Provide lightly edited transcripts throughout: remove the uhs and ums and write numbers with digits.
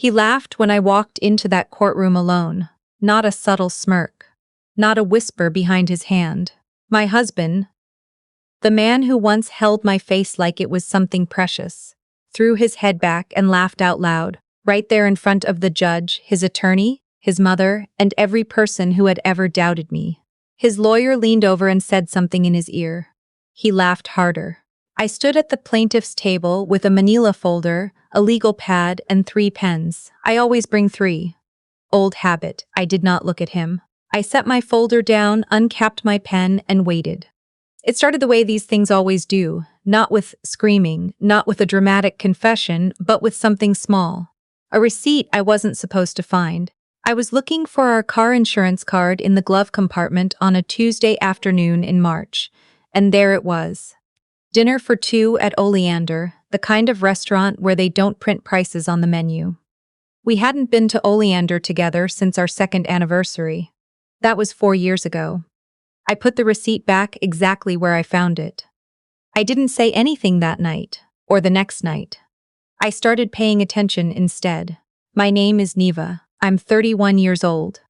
He laughed when I walked into that courtroom alone. Not a subtle smirk. Not a whisper behind his hand. My husband, the man who once held my face like it was something precious, threw his head back and laughed out loud, right there in front of the judge, his attorney, his mother, and every person who had ever doubted me. His lawyer leaned over and said something in his ear. He laughed harder. I stood at the plaintiff's table with a manila folder, a legal pad, and 3 pens. I always bring 3. Old habit. I did not look at him. I set my folder down, uncapped my pen, and waited. It started the way these things always do, not with screaming, not with a dramatic confession, but with something small. A receipt I wasn't supposed to find. I was looking for our car insurance card in the glove compartment on a Tuesday afternoon in March, and there it was. Dinner for 2 at Oleander, the kind of restaurant where they don't print prices on the menu. We hadn't been to Oleander together since our 2nd anniversary. That was 4 years ago. I put the receipt back exactly where I found it. I didn't say anything that night, or the next night. I started paying attention instead. My name is Neva. I'm 31 years old.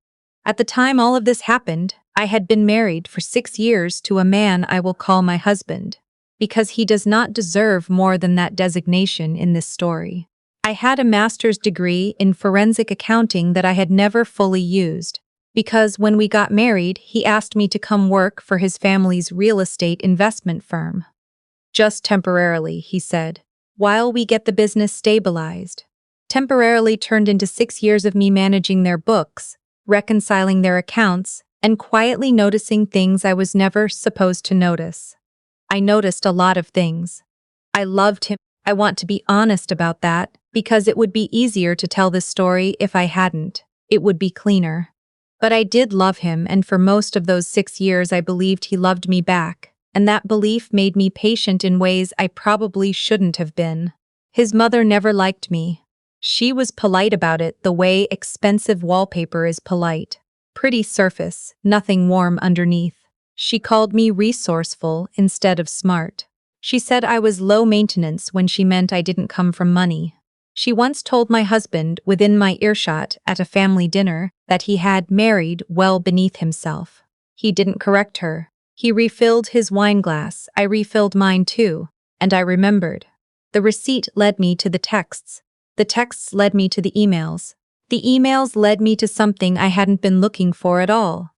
At the time all of this happened, I had been married for 6 years to a man I will call my husband, because he does not deserve more than that designation in this story. I had a master's degree in forensic accounting that I had never fully used, because when we got married, he asked me to come work for his family's real estate investment firm. Just temporarily, he said, while we get the business stabilized. Temporarily turned into 6 years of me managing their books, reconciling their accounts, and quietly noticing things I was never supposed to notice. I noticed a lot of things. I loved him. I want to be honest about that, because it would be easier to tell this story if I hadn't. It would be cleaner. But I did love him, and for most of those 6 years I believed he loved me back, and that belief made me patient in ways I probably shouldn't have been. His mother never liked me. She was polite about it the way expensive wallpaper is polite. Pretty surface, nothing warm underneath. She called me resourceful instead of smart. She said I was low maintenance when she meant I didn't come from money. She once told my husband within my earshot at a family dinner that he had married well beneath himself. He didn't correct her. He refilled his wine glass. I refilled mine too, and I remembered. The receipt led me to the texts. The texts led me to the emails. The emails led me to something I hadn't been looking for at all.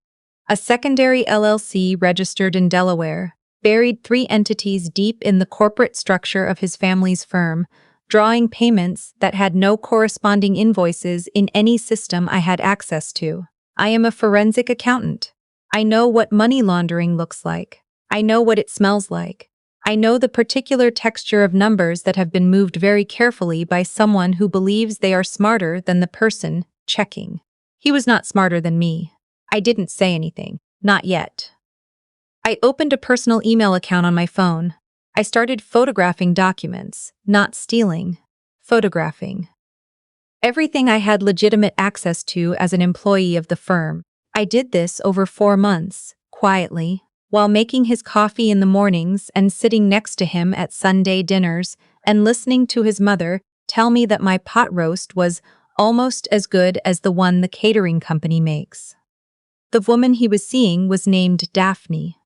A secondary LLC registered in Delaware, buried 3 entities deep in the corporate structure of his family's firm, drawing payments that had no corresponding invoices in any system I had access to. I am a forensic accountant. I know what money laundering looks like. I know what it smells like. I know the particular texture of numbers that have been moved very carefully by someone who believes they are smarter than the person checking. He was not smarter than me. I didn't say anything. Not yet. I opened a personal email account on my phone. I started photographing documents, not stealing. Photographing. Everything I had legitimate access to as an employee of the firm. I did this over 4 months, quietly, while making his coffee in the mornings and sitting next to him at Sunday dinners and listening to his mother tell me that my pot roast was almost as good as the one the catering company makes. The woman he was seeing was named Daphne.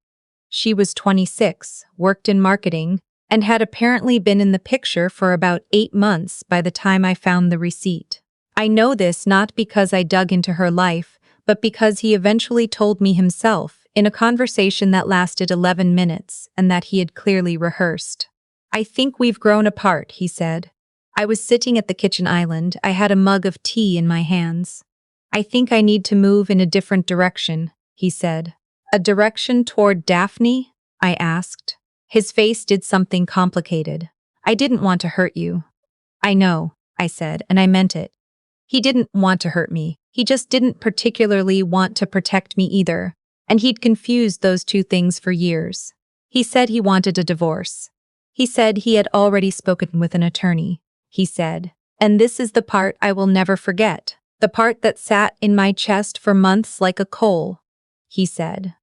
She was 26, worked in marketing, and had apparently been in the picture for about 8 months by the time I found the receipt. I know this not because I dug into her life, but because he eventually told me himself in a conversation that lasted 11 minutes and that he had clearly rehearsed. I think we've grown apart, he said. I was sitting at the kitchen island. I had a mug of tea in my hands. I think I need to move in a different direction, he said. A direction toward Daphne? I asked. His face did something complicated. I didn't want to hurt you. I know, I said, and I meant it. He didn't want to hurt me. He just didn't particularly want to protect me either, and he'd confused those 2 things for years. He said he wanted a divorce. He said he had already spoken with an attorney. He said, and this is the part I will never forget, the part that sat in my chest for months like a coal. He said,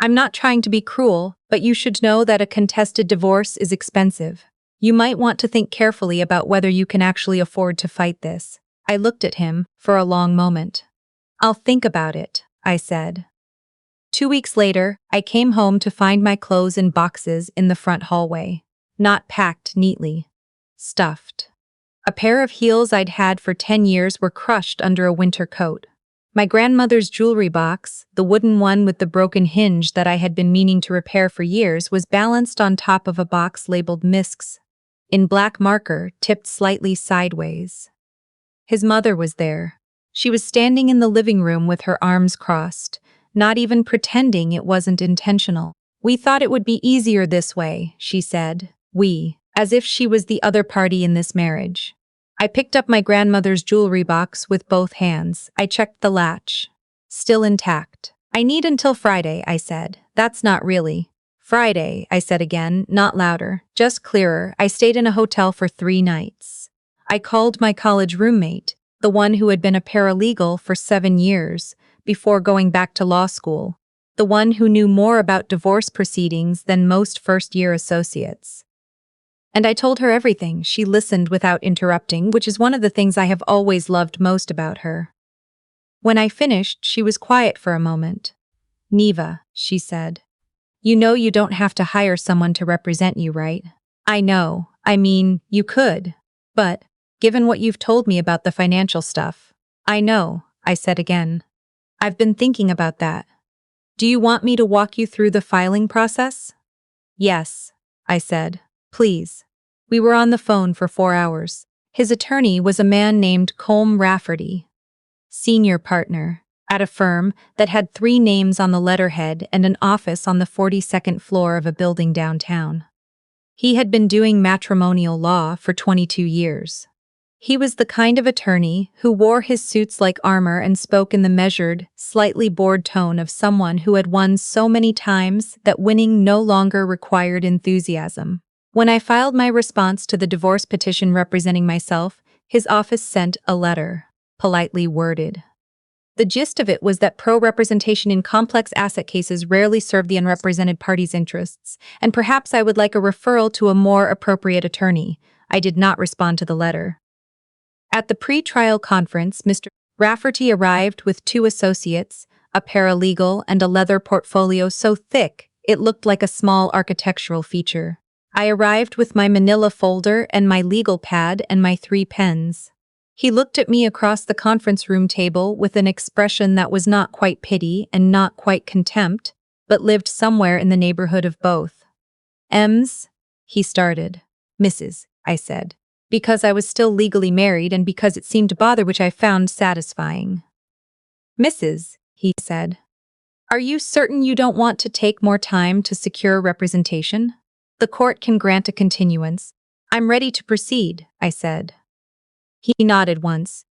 I'm not trying to be cruel, but you should know that a contested divorce is expensive. You might want to think carefully about whether you can actually afford to fight this. I looked at him for a long moment. I'll think about it, I said. 2 weeks later, I came home to find my clothes in boxes in the front hallway. Not packed neatly. Stuffed. A pair of heels I'd had for 10 years were crushed under a winter coat. My grandmother's jewelry box, the wooden one with the broken hinge that I had been meaning to repair for years, was balanced on top of a box labeled Misks, in black marker, tipped slightly sideways. His mother was there. She was standing in the living room with her arms crossed, not even pretending it wasn't intentional. We thought it would be easier this way, she said. We, as if she was the other party in this marriage. I picked up my grandmother's jewelry box with both hands. I checked the latch. Still intact. I need until Friday, I said. That's not really. Friday, I said again, not louder, just clearer. I stayed in a hotel for 3 nights. I called my college roommate, the one who had been a paralegal for 7 years, before going back to law school, the one who knew more about divorce proceedings than most first-year associates. And I told her everything. She listened without interrupting, which is one of the things I have always loved most about her. When I finished, she was quiet for a moment. Neva, she said. You know you don't have to hire someone to represent you, right? I know. I mean, you could. But, given what you've told me about the financial stuff, I know, I said again. I've been thinking about that. Do you want me to walk you through the filing process? Yes, I said. Please. We were on the phone for 4 hours. His attorney was a man named Colm Rafferty, senior partner, at a firm that had 3 names on the letterhead and an office on the 42nd floor of a building downtown. He had been doing matrimonial law for 22 years. He was the kind of attorney who wore his suits like armor and spoke in the measured, slightly bored tone of someone who had won so many times that winning no longer required enthusiasm. When I filed my response to the divorce petition representing myself, his office sent a letter, politely worded. The gist of it was that pro-representation in complex asset cases rarely served the unrepresented party's interests, and perhaps I would like a referral to a more appropriate attorney. I did not respond to the letter. At the pre-trial conference, Mr. Rafferty arrived with 2 associates, a paralegal, and a leather portfolio so thick it looked like a small architectural feature. I arrived with my manila folder and my legal pad and my 3 pens. He looked at me across the conference room table with an expression that was not quite pity and not quite contempt, but lived somewhere in the neighborhood of both. "Ems," he started. "Mrs.," I said, because I was still legally married and because it seemed to bother, which I found satisfying. "Mrs.," he said. "Are you certain you don't want to take more time to secure representation? The court can grant a continuance." "I'm ready to proceed," I said. He nodded once.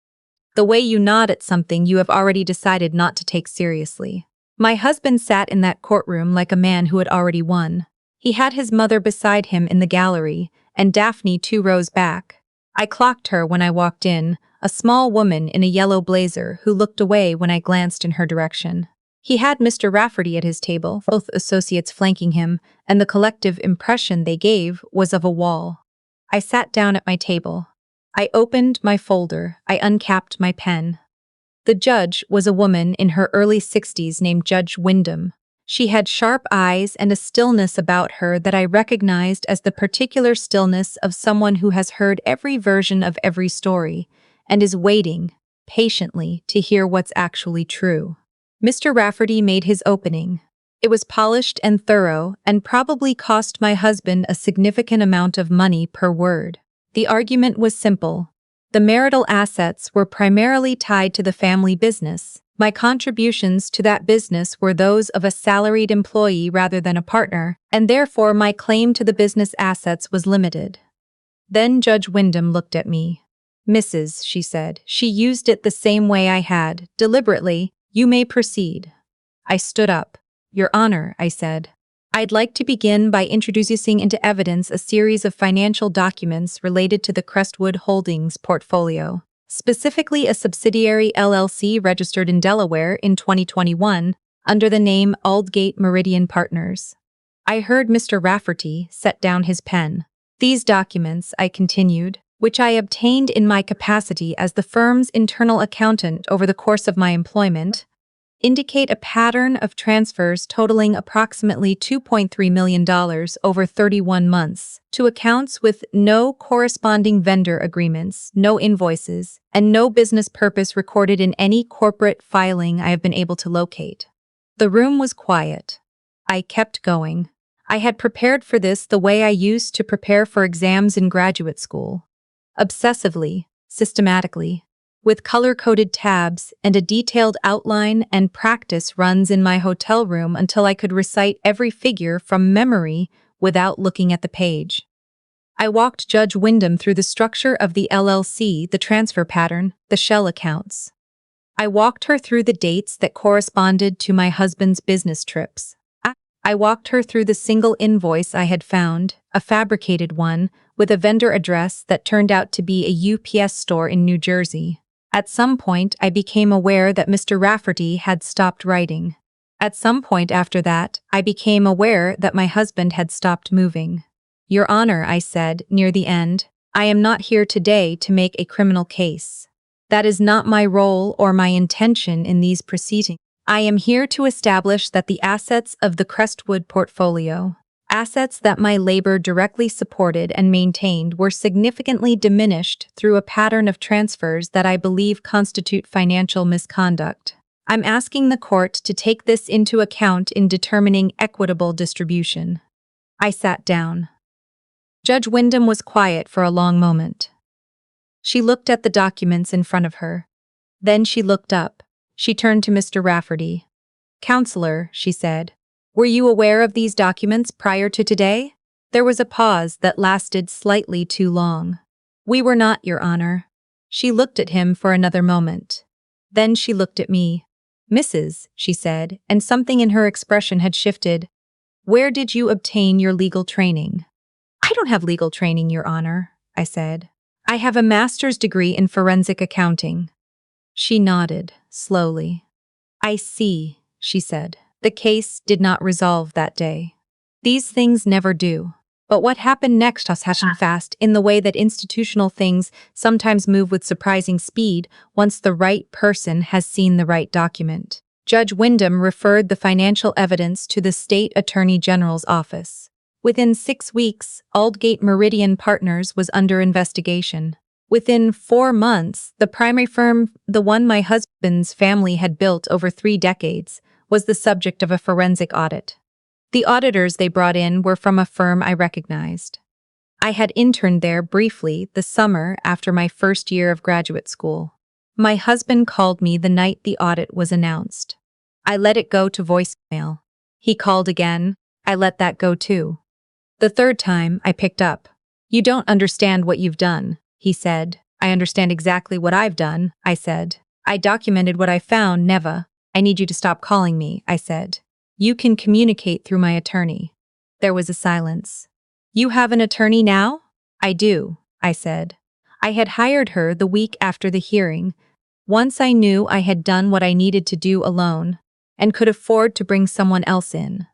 The way you nod at something you have already decided not to take seriously. My husband sat in that courtroom like a man who had already won. He had his mother beside him in the gallery, and Daphne 2 rows back. I clocked her when I walked in, a small woman in a yellow blazer who looked away when I glanced in her direction. He had Mr. Rafferty at his table, both associates flanking him, and the collective impression they gave was of a wall. I sat down at my table. I opened my folder. I uncapped my pen. The judge was a woman in her early 60s named Judge Wyndham. She had sharp eyes and a stillness about her that I recognized as the particular stillness of someone who has heard every version of every story and is waiting, patiently, to hear what's actually true. Mr. Rafferty made his opening. It was polished and thorough and probably cost my husband a significant amount of money per word. The argument was simple. The marital assets were primarily tied to the family business. My contributions to that business were those of a salaried employee rather than a partner, and therefore my claim to the business assets was limited. Then Judge Wyndham looked at me. "Mrs.," she said. She used it the same way I had, deliberately. "You may proceed." I stood up. "Your Honor," I said. "I'd like to begin by introducing into evidence a series of financial documents related to the Crestwood Holdings portfolio, specifically a subsidiary LLC registered in Delaware in 2021 under the name Aldgate Meridian Partners." I heard Mr. Rafferty set down his pen. "These documents," I continued, which I obtained in my capacity as the firm's internal accountant over the course of my employment, indicate a pattern of transfers totaling approximately $2.3 million over 31 months to accounts with no corresponding vendor agreements, no invoices, and no business purpose recorded in any corporate filing I have been able to locate. The room was quiet. I kept going. I had prepared for this the way I used to prepare for exams in graduate school. Obsessively, systematically, with color-coded tabs and a detailed outline and practice runs in my hotel room until I could recite every figure from memory without looking at the page. I walked Judge Wyndham through the structure of the LLC, the transfer pattern, the shell accounts. I walked her through the dates that corresponded to my husband's business trips. I walked her through the single invoice I had found, a fabricated one, with a vendor address that turned out to be a UPS store in New Jersey. At some point, I became aware that Mr. Rafferty had stopped writing. At some point after that, I became aware that my husband had stopped moving. Your Honor, I said, near the end, I am not here today to make a criminal case. That is not my role or my intention in these proceedings. I am here to establish that the assets of the Crestwood portfolio, assets that my labor directly supported and maintained, were significantly diminished through a pattern of transfers that I believe constitute financial misconduct. I'm asking the court to take this into account in determining equitable distribution. I sat down. Judge Wyndham was quiet for a long moment. She looked at the documents in front of her. Then she looked up. She turned to Mr. Rafferty. Counselor, she said, were you aware of these documents prior to today? There was a pause that lasted slightly too long. We were not, Your Honor. She looked at him for another moment. Then she looked at me. Mrs., she said, and something in her expression had shifted. Where did you obtain your legal training? I don't have legal training, Your Honor, I said. I have a master's degree in forensic accounting. She nodded, slowly. I see, she said. The case did not resolve that day. These things never do. But what happened next was happened fast, in the way that institutional things sometimes move with surprising speed once the right person has seen the right document. Judge Wyndham referred the financial evidence to the State Attorney General's office. Within 6 weeks, Aldgate Meridian Partners was under investigation. Within 4 months, the primary firm, the one my husband's family had built over 3 decades, was the subject of a forensic audit. The auditors they brought in were from a firm I recognized. I had interned there briefly the summer after my first year of graduate school. My husband called me the night the audit was announced. I let it go to voicemail. He called again. I let that go too. The third time, I picked up. You don't understand what you've done, he said. I understand exactly what I've done, I said. I documented what I found, Neva. I need you to stop calling me, I said. You can communicate through my attorney. There was a silence. You have an attorney now? I do, I said. I had hired her the week after the hearing, once I knew I had done what I needed to do alone, and could afford to bring someone else in.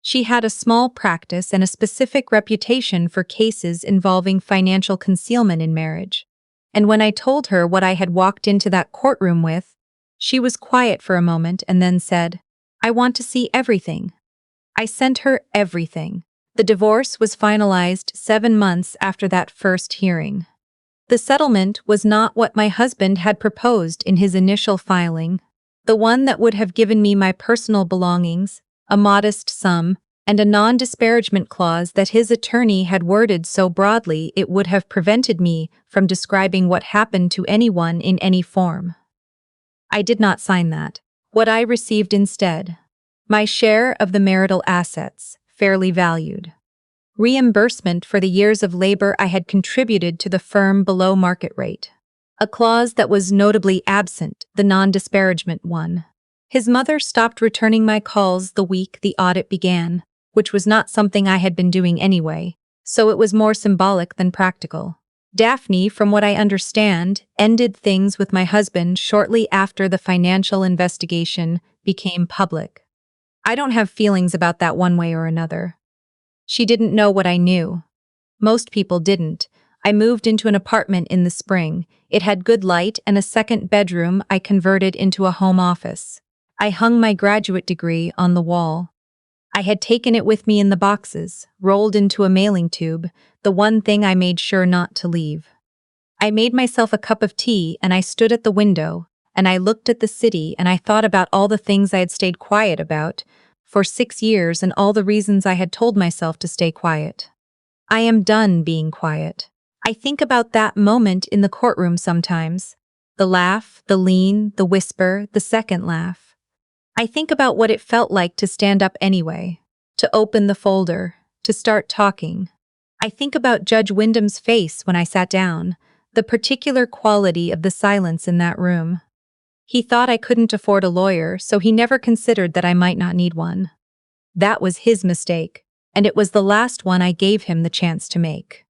She had a small practice and a specific reputation for cases involving financial concealment in marriage. And when I told her what I had walked into that courtroom with, she was quiet for a moment and then said, I want to see everything. I sent her everything. The divorce was finalized 7 months after that first hearing. The settlement was not what my husband had proposed in his initial filing, the one that would have given me my personal belongings, a modest sum, and a non-disparagement clause that his attorney had worded so broadly it would have prevented me from describing what happened to anyone in any form. I did not sign that. What I received instead, my share of the marital assets, fairly valued. Reimbursement for the years of labor I had contributed to the firm below market rate. A clause that was notably absent, the non-disparagement one. His mother stopped returning my calls the week the audit began, which was not something I had been doing anyway, so it was more symbolic than practical. Daphne, from what I understand, ended things with my husband shortly after the financial investigation became public. I don't have feelings about that one way or another. She didn't know what I knew. Most people didn't. I moved into an apartment in the spring. It had good light and a second bedroom I converted into a home office. I hung my graduate degree on the wall. I had taken it with me in the boxes, rolled into a mailing tube, the one thing I made sure not to leave. I made myself a cup of tea and I stood at the window, and I looked at the city and I thought about all the things I had stayed quiet about for 6 years and all the reasons I had told myself to stay quiet. I am done being quiet. I think about that moment in the courtroom sometimes. The laugh, the lean, the whisper, the second laugh. I think about what it felt like to stand up anyway, to open the folder, to start talking. I think about Judge Wyndham's face when I sat down, the particular quality of the silence in that room. He thought I couldn't afford a lawyer, so he never considered that I might not need one. That was his mistake, and it was the last one I gave him the chance to make.